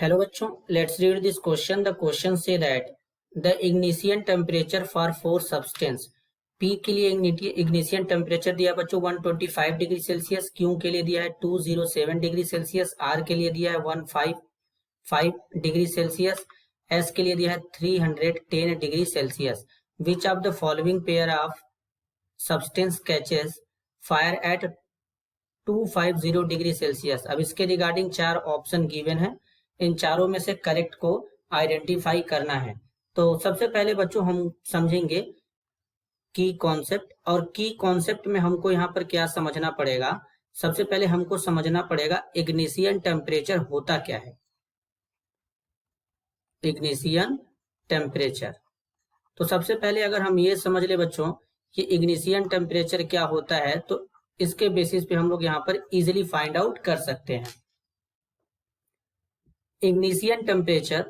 Hello बच्चों, let's read this question. The question say that the ignition temperature for four substance P के लिए ignition temperature दिया बच्चों 125 degree Celsius, Q के लिए दिया है 207 डिग्री सेल्सियस, R के लिए दिया है 155 डिग्री सेल्सियस, S के लिए दिया है 310 degree Celsius. Which of the following pair of substance catches fire at 250 degree Celsius. अब इसके रिगार्डिंग चार ऑप्शन गिवन है, इन चारों में से करेक्ट को आइडेंटिफाई करना है. तो सबसे पहले बच्चों हम समझेंगे की कॉन्सेप्ट, और की कॉन्सेप्ट में हमको यहाँ पर क्या समझना पड़ेगा. सबसे पहले हमको समझना पड़ेगा इग्निशन टेम्परेचर होता क्या है. इग्निशन टेम्परेचर, तो सबसे पहले अगर हम ये समझ ले बच्चों कि इग्निशन टेम्परेचर क्या होता है, तो इसके बेसिस पे हम लोग यहाँ पर इजीली फाइंड आउट कर सकते हैं. ignition temperature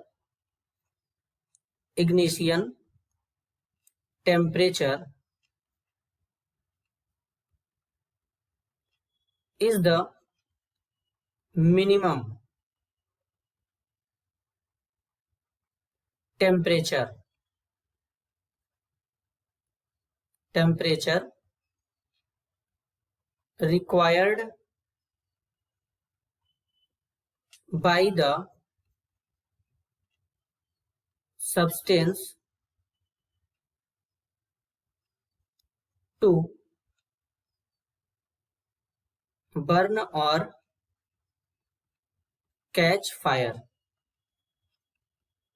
is the minimum temperature required by the substance to burn or catch fire.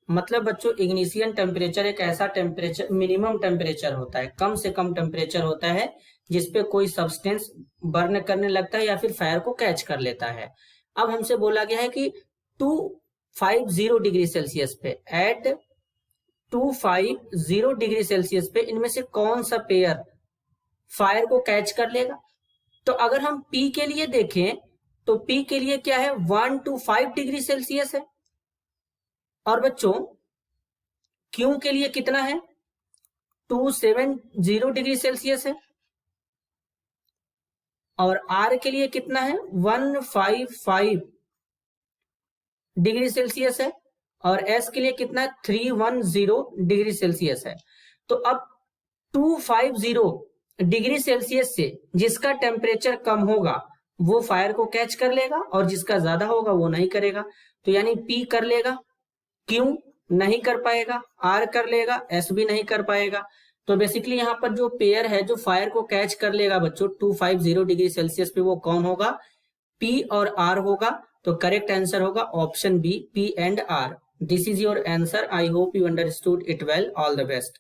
मतलब बच्चों इग्निशन टेम्परेचर एक ऐसा टेम्परेचर, मिनिमम टेम्परेचर होता है, कम से कम टेम्परेचर होता है जिसपे कोई सब्सटेंस बर्न करने लगता है या फिर फायर को कैच कर लेता है. अब हमसे बोला गया है कि 250 डिग्री सेल्सियस पे, एट 250 डिग्री सेल्सियस पे इनमें से कौन सा पेयर फायर को कैच कर लेगा. तो अगर हम P के लिए देखें तो P के लिए क्या है, 1 to 5 डिग्री सेल्सियस है, और बच्चों Q के लिए कितना है, 270 डिग्री सेल्सियस है, और R के लिए कितना है, 155 डिग्री सेल्सियस है, और S के लिए कितना है, 310 डिग्री सेल्सियस है. तो अब 250 डिग्री सेल्सियस से जिसका टेम्परेचर कम होगा वो फायर को कैच कर लेगा, और जिसका ज्यादा होगा वो नहीं करेगा. तो यानी P कर लेगा, Q नहीं कर पाएगा, R कर लेगा, S भी नहीं कर पाएगा. तो बेसिकली यहाँ पर जो पेयर है जो फायर को कैच कर लेगा बच्चों 250 डिग्री सेल्सियस पे, वो कौन होगा, P और R होगा. तो करेक्ट आंसर होगा option B, P and R. This is your answer. I hope you understood it well. All the best.